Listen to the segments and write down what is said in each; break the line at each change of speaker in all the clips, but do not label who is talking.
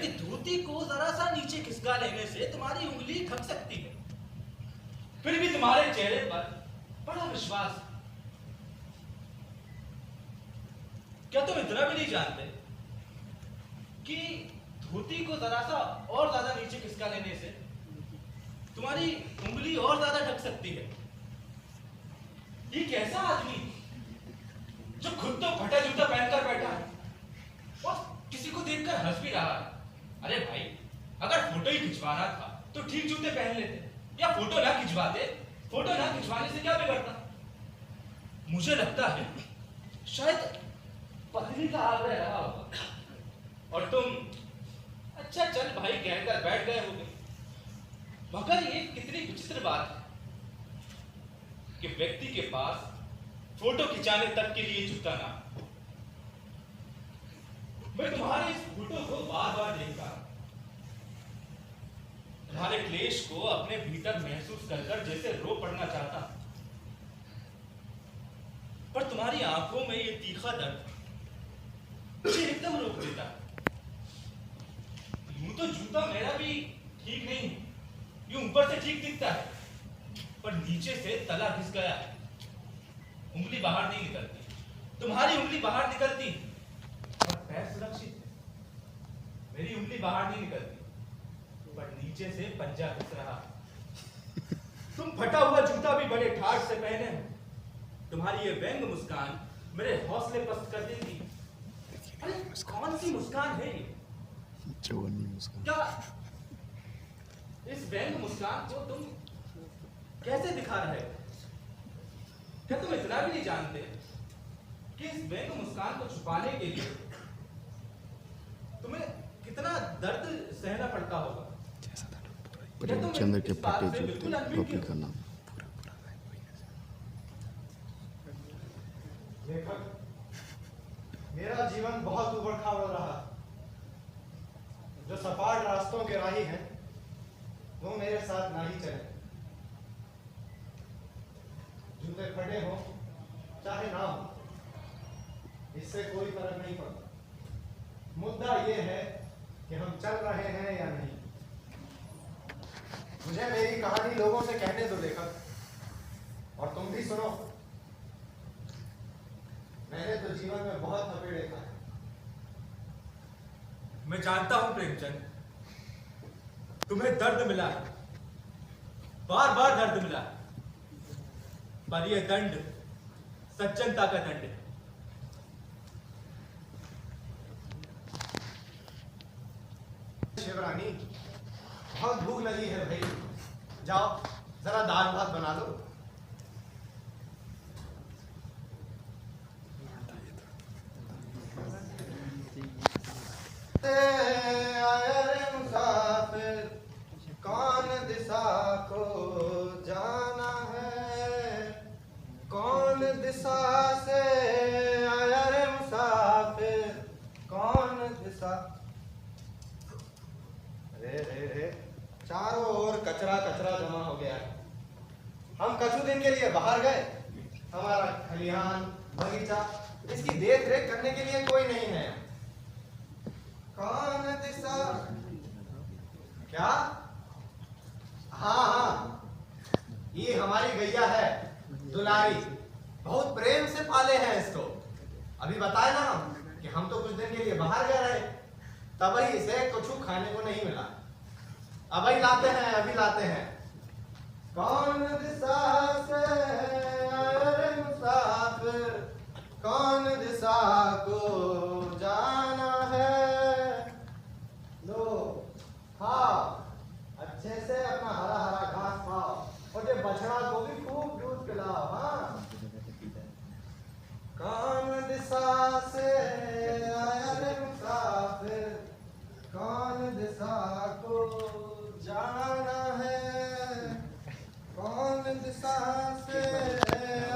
कि धोती को जरा सा नीचे खिसका लेने से तुम्हारी उंगली ढक सकती है, फिर भी तुम्हारे चेहरे पर बड़ा विश्वास है। क्या तुम इतना भी नहीं जानते कि धोती को जरा सा और ज्यादा नीचे खिसका लेने से तुम्हारी उंगली और ज्यादा ढक सकती है? ये कैसा आदमी जो खुद तो फटा जूता पहनकर बैठा है और किसी को देखकर हंस भी रहा है? अरे भाई, अगर फोटो ही खिंचवाना था तो ठीक जूते पहन लेते, या फोटो ना खिंचवाते। फोटो ना खिंचवाने से क्या बिगड़ता? मुझे लगता है शायद पत्नी का आग्रह रहा होगा और तुम अच्छा चल भाई कहकर बैठ गए होगे। मगर ये कितनी विचित्र बात है कि व्यक्ति के पास फोटो खिंचाने तक के लिए जूता ना। मैं तुम्हारे इस फोटो को बार बार देखता, तुम्हारे क्लेश को अपने भीतर महसूस कर जैसे रो पड़ना चाहता, पर तुम्हारी आंखों में ये तीखा दर्द मुझे एकदम रोक देता। यूं तो जूता मेरा भी ठीक नहीं है, यूं ऊपर से ठीक दिखता है, पर नीचे से तला घिस गया है, उंगली बाहर नहीं निकलती। तुम्हारी उंगली बाहर निकलती और पैर सुरक्षित है। मेरी उंगली बाहर नहीं निकलती, पर नीचे से पंजा घिस रहा। तुम फटा हुआ जूता भी बड़े ठाठ से पहने हो। तुम्हारी ये व्यंग मुस्कान मेरे हौसले पस्त कर देती। अरे कौन सी मुस्कान है ये?
जवानी मुस्कान।
क्या इस व्यंग मुस्कान को तुम कैसे दिखा रहे हो? क्या तुम इतना भी नहीं जानते कि इस व्यंग मुस्कान को छुपाने के लिए तुम्हें कितना दर्द सहना पड़ता होगा?
प्रेमचंद्र के फटे जूते टोपी का नाम।
लेखक, मेरा जीवन बहुत उबड़ खाबड़ रहा। जो सपाट रास्तों के राही हैं वो मेरे साथ ना ही चले। जूते फटे हो चाहे ना हो, इससे कोई फर्क नहीं पड़ता। मुद्दा ये है कि हम चल रहे हैं या नहीं। मुझे मेरी कहानी लोगों से कहने दो लेखक, और तुम भी सुनो। मैंने तो जीवन में बहुत थपेड़े खाए।
मैं जानता हूं प्रेमचंद, तुम्हें दर्द मिला है, बार बार दर्द मिला है, पर यह दंड सज्जनता का दंड है।
शिवरानी, बहुत भूख लगी है भाई, जाओ जरा दाल भात बना दो। आया रे मुसाफिर, कौन दिशा को जाना है, कौन दिशा से आया रे मुसाफिर, कौन दिशा। रे रे रे, चारों ओर कचरा कचरा जमा हो गया है। हम कछु दिन के लिए बाहर गए, हमारा खलिहान बगीचा, इसकी देख रेख करने के लिए कोई नहीं है। कौन दिशा क्या? हाँ हाँ, ये हमारी गैया है दुलारी, बहुत प्रेम से पाले हैं इसको। अभी बताए ना कि हम तो कुछ दिन के लिए बाहर गए रहे, तब ही इसे कुछ खाने को नहीं मिला। अभी लाते हैं, अभी लाते हैं। कौन दिशा से आया रे मुसाफिर, कौन दिशा को जाना है। लो हाँ, अच्छे से अपना हरा हरा घास खाओ, और ये बछड़ा को भी खूब दूध पिलाओ। हाँ, कौन दिशा से आया रे मुसाफिर, कौन दिशा को जाना है, कौन दिशा से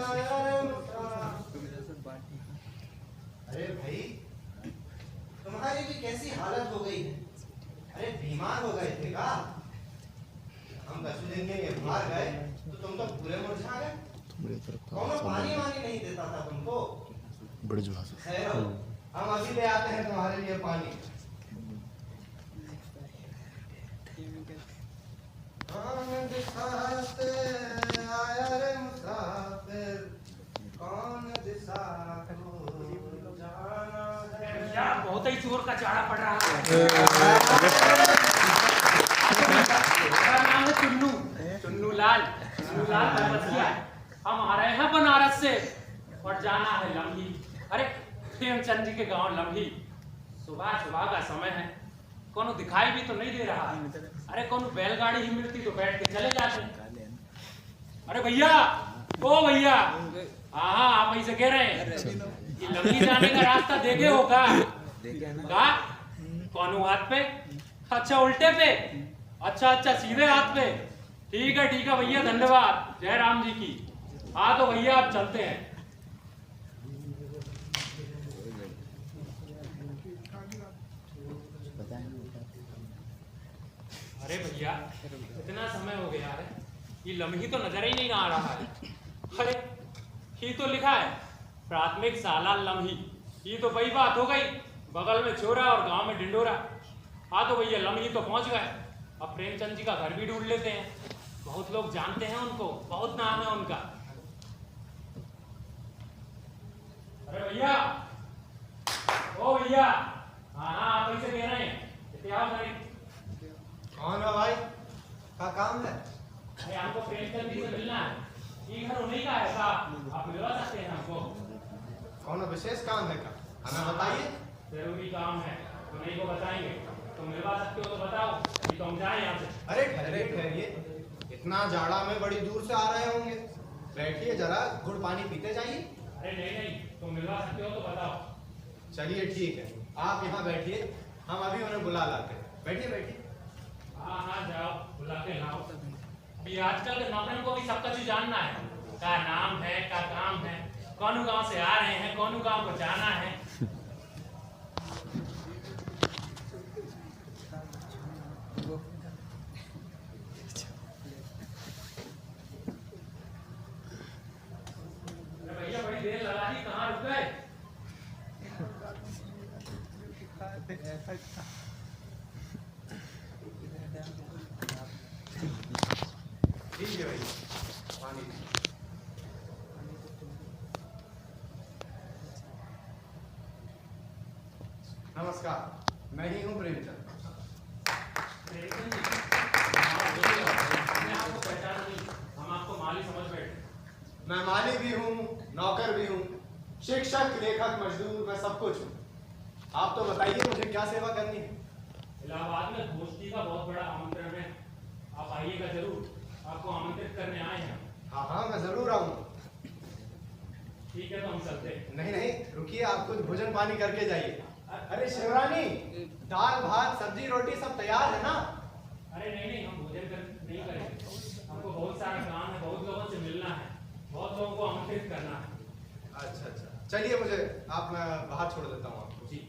आया रे मुसाफिर। अरे भाई, तुम्हारी भी कैसी हालत हो गई है? अरे बीमार हो गए थे का? हम कछु दिन के लिए बाहर गए तो तुम तो पूरे मुरझा गए। कौन पानी वानी नहीं देता था तुमको? खैर, हम अभी ले आते हैं तुम्हारे लिए पानी। दिशा से आया रे मुसाफिर, कौन दिशा को जाना है।
यार बहुत ही जोर का चाड़ा पड़ रहा है। मेरा नाम है चुन्नू, चुन्नू लाल बरबसिया। हम आ रहे हैं बनारस से और जाना है लम्ही। अरे प्रेमचंद जी के गांव लम्ही। सुबह सुबह का समय है, कोनो दिखाई भी तो नहीं दे रहा है। अरे कोनो बैलगाड़ी ही मिलती तो बैठ के चले जाते। अरे भैया, ओ भैया, हाँ आप ऐसे कह रहे हैं कि लम्ही जाने का रास्ता देखे हो का? कौन हाथ पे? अच्छा उल्टे पे? अच्छा सीधे हाथ पे। ठीक है भैया, धन्यवाद। जय राम जी की। हाँ तो भैया आप चलते हैं। अरे भैया इतना समय हो गया है, ये लम्ही तो नजर ही नहीं आ रहा है। अरे ये तो लिखा है प्राथमिक शाला लम्ही। ये तो वही बात हो गई, बगल में छोरा और गांव में डिंडोरा। हाँ तो भैया लम्ही तो पहुंच गए। अब प्रेमचंद जी का घर भी ढूंढ लेते हैं, बहुत लोग जानते हैं उनको, बहुत नाम है उनका। अरे भैया, ओ भैया, हाँ आप ऐसे कह रहे हैं, इतिहास नहीं।
कौन है भाई? का काम है?
अरे हमको प्रेमचंद जी से मिलना है। ये घर उन्हीं का है साहब, आप मिलवा सकते हैं हमको।
कौन विशेष काम है का? हमें बताइए।
जरूरी काम है, उन्हीं को बताएंगे। तो मिलवा सकते हो तो बताओ, कि तो हम जाए यहाँ से।
अरे ठहरिए, इतना जाड़ा में बड़ी दूर से आ रहे होंगे, बैठिए जरा, गुड़ पानी पीते जाइए।
अरे नहीं, तुम मिलवा सकते हो तो बताओ।
चलिए ठीक है, आप यहाँ बैठिए, हम अभी उन्हें बुला लाते हैं। बैठिए।
हाँ जाओ, बुला के लाओ। अभी आजकल के नौकरन को भी सब कुछ जानना है, क्या नाम है, क्या काम है, कौन गांव से आ रहे हैं, कौन गांव को जाना है। भैया बड़ी देर लगा दी, कहाँ रुक गए?
ठीक है भाई, पानी। नमस्कार, मैं ही हूँ प्रेमचंद।
प्रेमचंद जी, मैं आपको पहचाना नहीं, हम आपको माली समझ बैठे।
मैं माली भी हूँ, नौकर भी हूँ, शिक्षक, लेखक, मजदूर, मैं सब कुछ हूँ। आप तो बताइए मुझे क्या सेवा करनी है?
इलाहाबाद में गोष्ठी का बहुत बड़ा आमंत्रण है, आप आइएगा जरूर। आपको आमंत्रित करने आए हैं।
हाँ, मैं जरूर आऊंगा।
ठीक है तो हम चलते हैं।
नहीं, रुकिए, आप कुछ भोजन पानी करके जाइए। अरे शिवरानी, दाल भात सब्जी रोटी सब तैयार है ना?
अरे नहीं, हम भोजन नहीं करेंगे। हमको बहुत सारा काम है, बहुत लोगों से मिलना है, बहुत लोगों को आमंत्रित करना है।
अच्छा, चलिए, मैं बाहर छोड़ देता हूँ आपको।
जी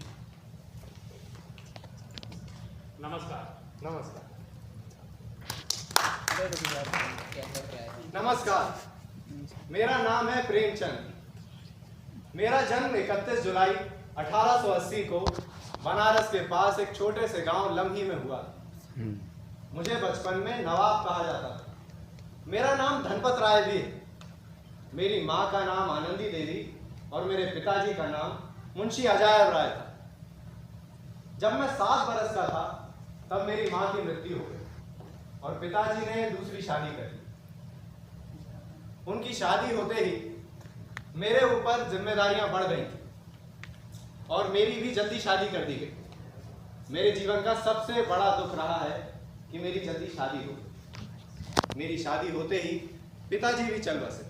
नमस्कार।
मेरा नाम है प्रेमचंद। मेरा जन्म 31 जुलाई 1880 को बनारस के पास एक छोटे से गांव लम्ही में हुआ। मुझे बचपन में नवाब कहा जाता था। मेरा नाम धनपत राय भी है। मेरी माँ का नाम आनंदी देवी और मेरे पिताजी का नाम मुंशी अजायब राय था। जब मैं 7 बरस का था तब मेरी माँ की मृत्यु हो गई और पिताजी ने दूसरी शादी कर ली। उनकी शादी होते ही मेरे ऊपर जिम्मेदारियां बढ़ गई और मेरी भी जल्दी शादी कर दी गई। मेरे जीवन का सबसे बड़ा दुख रहा है कि मेरी जल्दी शादी हो गई। मेरी शादी होते ही पिताजी भी चल बसे।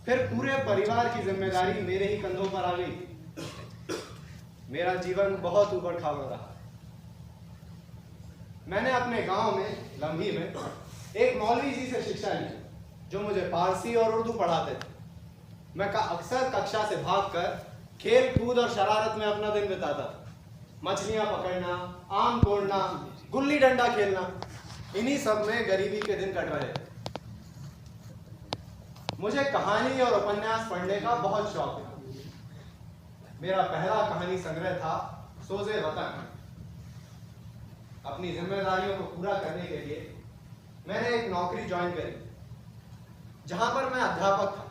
फिर पूरे परिवार की जिम्मेदारी मेरे ही कंधों पर आ गई। मेरा जीवन बहुत ऊबड़ खाबड़ रहा। मैंने अपने गांव में लम्ही में एक मौलवी जी से शिक्षा ली जो मुझे पारसी और उर्दू पढ़ाते थे। मैं अक्सर कक्षा से भागकर खेल कूद और शरारत में अपना दिन बिताता था। मछलियां पकड़ना, आम तोड़ना, गुल्ली डंडा खेलना, इन्हीं सब में गरीबी के दिन कट रहे थे। मुझे कहानी और उपन्यास पढ़ने का बहुत शौक है। मेरा पहला कहानी संग्रह था सोज़े वतन। अपनी जिम्मेदारियों को पूरा करने के लिए मैंने एक नौकरी ज्वाइन करी जहां पर मैं अध्यापक था।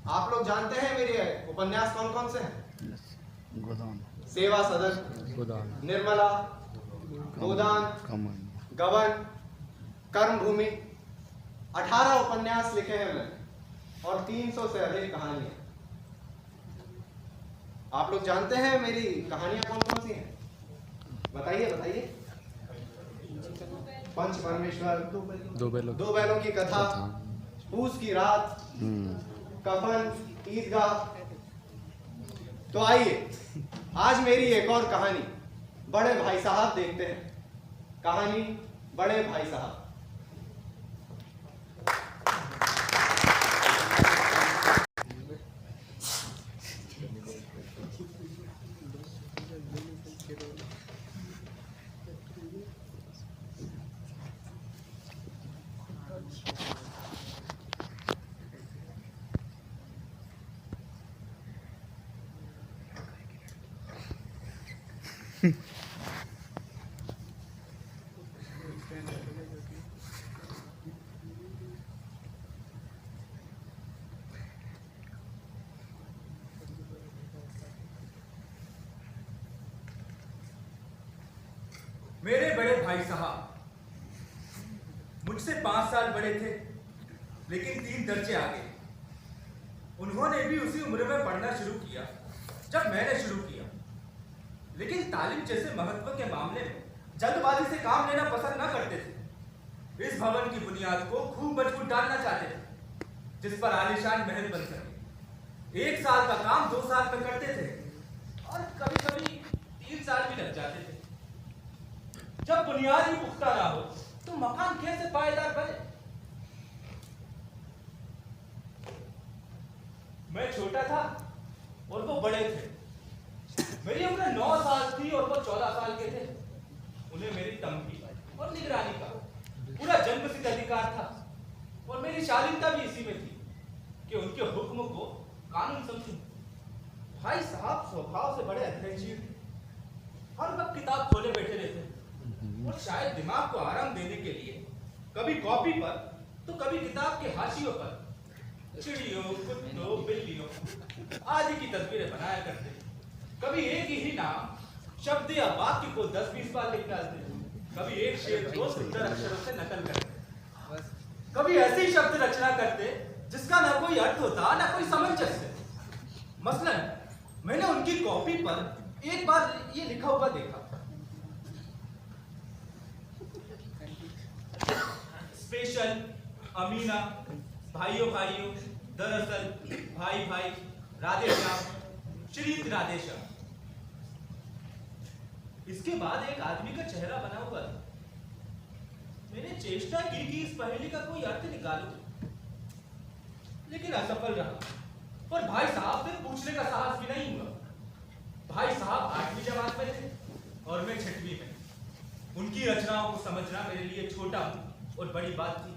आप लोग जानते हैं मेरे उपन्यास कौन कौन से हैं?
गोदान,
सेवा सदन,
गोदान,
निर्मला, गोदान,
कमन,
गबन, कर्म भूमि, 18 उपन्यास लिखे हैं मैंने और 300 से अधिक कहानियां। आप लोग जानते हैं मेरी कहानियां कौन कौन सी हैं? बताइए बताइए। पंच परमेश्वर, दो बैलों की कथा, पूस की रात, कफन, ईदगाह। तो आइए आज मेरी एक और कहानी बड़े भाई साहब देखते हैं। कहानी बड़े भाई साहब।
मेरे बड़े भाई साहब मुझसे 5 साल बड़े थे, लेकिन 3 दर्जे आगे। उन्होंने भी उसी उम्र में पढ़ना शुरू किया जब मैंने शुरू किया, लेकिन तालीम जैसे महत्व के मामले में जल्दबाजी से काम लेना पसंद न करते थे। इस भवन की बुनियाद को खूब मजबूत डालना चाहते थे, जिस पर आलीशान महल बन सके। 1 साल का काम 2 साल में करते थे और कभी कभी 3 साल भी लग जाते थे। जब बुनियाद ही पुख्ता ना हो तो मकान कैसे पायदार बने? मैं छोटा था और वो बड़े थे। मेरी उम्र 9 साल थी और वो 14 साल के थे। उन्हें मेरी तंबी और निगरानी का पूरा जन्मसिद्ध अधिकार था और मेरी शालीनता भी इसी में थी कि उनके हुक्म को कानून समझूं। भाई साहब स्वभाव से बड़े अध्ययनशील थे। हर वक्त किताब खोले बैठे रहते और शायद दिमाग को आराम देने के लिए कभी कॉपी पर तो कभी किताब के हाशियों पर चिड़ियों, कुत्तों, बिल्लियों आदि की तस्वीरें बनाया करते। कभी एक ही नाम, शब्द या वाक्य को 10-20 बार लिख डालते। कभी एक शेर को सुंदर अक्षरों से नकल करते। कभी ऐसी शब्द रचना करते जिसका ना कोई अर्थ होता ना कोई सामंजस्य। मसलन मैंने उनकी कॉपी पर एक बार ये लिखा हुआ देखा, स्पेशल अमीना, भाइयों भाइयों, दरअसल भाई भाई, राधेश्याम, श्रीत राधेश्याम। इसके बाद एक आदमी का चेहरा बना हुआ था। मैंने चेष्टा की कि इस पहेली का कोई अर्थ निकालूं, लेकिन असफल रहा और भाई साहब से पूछने का साहस भी नहीं हुआ। भाई साहब 8वीं जमात में थे और मैं 6वीं में। उनकी रचनाओं को समझना मेरे लिए छोटा और बड़ी बात थी।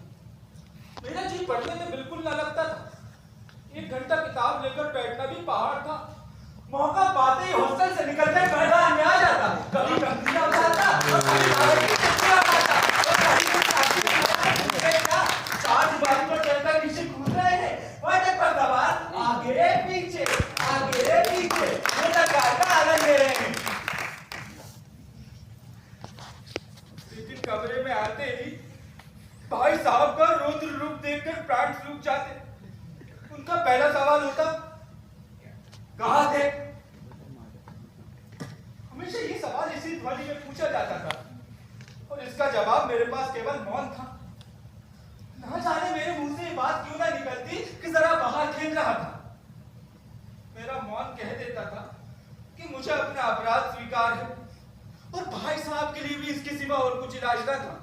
मेरा जी पढ़ने में बिल्कुल न लगता था। 1 घंटा किताब लेकर बैठना भी पहाड़ था। मौका पाते ही हॉस्टल से निकलकर मैदान में आ जाता। कभी कंपनी उठाता और कभी भारत की चक्कर उठाता और कभी चार बारी पर चलकर नीचे कूद रहे हैं। वाटे पर दबार आगे पीछे का आनंद ले रहे हैं। लेकिन कमरे में आते ही भाई साहब का रौद्र रूप देखकर प्राण सूख जाते। उनका पहला सवाल होता, कहां थे? हमेशा ये सवाल इसी ध्वनि में पूछा जाता था और इसका जवाब मेरे पास केवल मौन था। ना जाने मेरे मुंह से ये बात क्यों ना निकलती कि जरा बाहर खेल रहा था। मेरा मौन कह देता था कि मुझे अपना अपराध स्वीकार है और भाई साहब के लिए भी इसके सिवा और कुछ इलाज ना था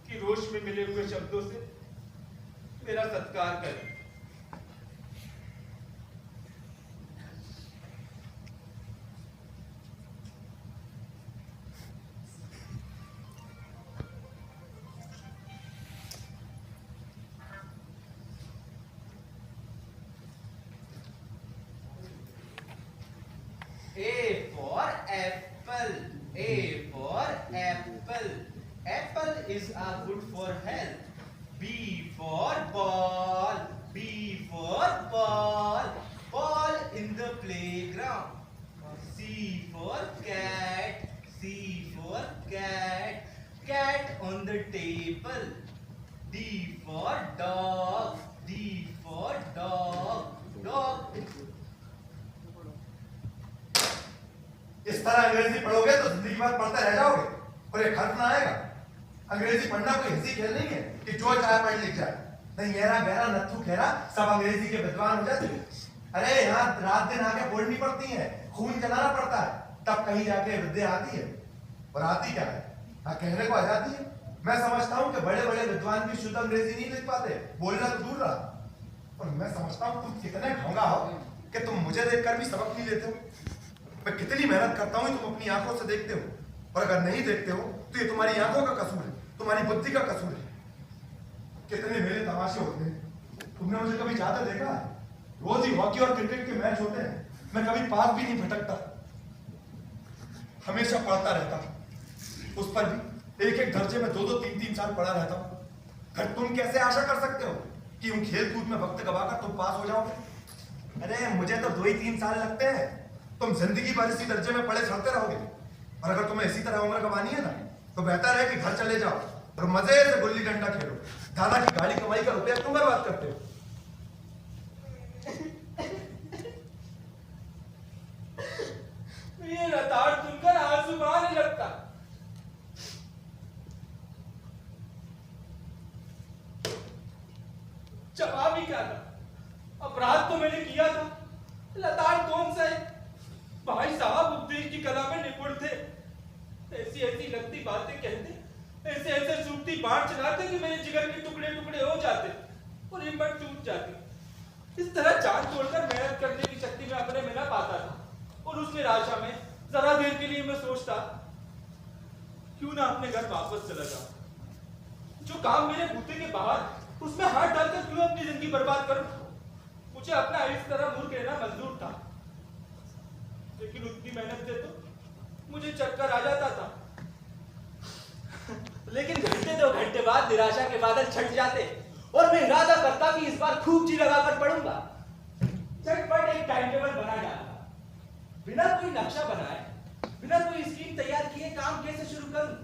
कि रोश में मिले हुए शब्दों से मेरा सत्कार करें। A for apple, A for apple, apple is good for health. B for ball. B for ball. Ball in the playground. C for cat. C for cat. Cat on the table. D for dog. D for dog. Dog.
इस तरह अंग्रेजी पढ़ोगे तो जिंदगी भर पढ़ते रह जाओगे और ये खर्च ना आएगा। अंग्रेजी पढ़ना कोई हंसी खेल नहीं है कि जो चाहे पढ़ लिख जाए। नहीं मेरा गहरा नत्थु खेरा सब अंग्रेजी के विद्वान हो जाते हैं। अरे यहाँ रात दिन आके पढ़नी पड़ती है, खून जलाना पड़ता है, तब कहीं जाके विद्या आती है। और आती क्या है? हाँ कहने को आ जाती है। मैं समझता हूँ कि बड़े बड़े विद्वान भी शुद्ध अंग्रेजी नहीं लिख पाते, बोलना तो दूर रहा। और मैं समझता हूँ तुम कितने ढोंगा हो कि तुम मुझे देखकर भी सबक नहीं लेते हो। मैं कितनी मेहनत करता हूँ तुम अपनी आंखों से देखते हो, और अगर नहीं देखते हो तो ये तुम्हारी आंखों का कसूर है, तुम्हारी बुद्धि का कसूर है। कितने मेरे तमाशे होते हैं, तुमने मुझे कभी जाते देखा है? रोज ही हॉकी और क्रिकेट के मैच होते हैं, मैं कभी पास भी नहीं भटकता, हमेशा पढ़ता रहता, उस पर भी एक एक दर्जे में 2-2, 3-3 साल पढ़ा रहता हूँ। फिर तुम कैसे आशा कर सकते हो कि यूं खेल कूद में वक्त गवाकर तुम पास हो जाओगे? अरे मुझे तो 2-3 साल लगते हैं, तुम जिंदगी भर इसी दर्जे में पढ़े चढ़ते रहोगे। और अगर तुम्हें इसी तरह उम्र गंवानी है ना, तो बेहतर है कि घर चले जाओ और मजे से गुल्ली डंडा खेलो। दादा की गाड़ी कमाई का रुपया तुम बर्बाद करते हो।
ये रताड़ सुनकर आंसू बहाने लगता। जवाब ही क्या था? अपराध तो मैंने किया था, लताड़ कौन सा है? भाई साहब उपदेश की कला में निपुण थे, ऐसी ऐसी लगती बातें कहते, ऐसे ऐसे सूखती बाढ़ चलाते कि मेरे जिगर के टुकड़े टुकड़े हो जाते और हिम्मत टूट जाती। इस तरह जान तोड़कर मेहनत करने की शक्ति में अपने में न पाता था, और उस निराशा में जरा देर के लिए मैं सोचता क्यों ना अपने घर वापस चला जाऊं। जो काम मेरे बूते के बाहर, उसमें हाथ डालकर क्यों अपनी जिंदगी बर्बाद करूं? मुझे अपना इस तरह मूर्ख रहना मंजूर था, लेकिन उतनी मेहनत से तो मुझे चक्कर आ जाता था। लेकिन घंटे 2 घंटे बाद निराशा के बादल छट जाते और मैं इरादा करता कि इस बार खूब जी लगाकर पढ़ूंगा। झटपट एक टाइम टेबल बना डाला, बिना कोई नक्शा बनाए, बिना कोई स्कीम तैयार किए काम कैसे शुरू करूं?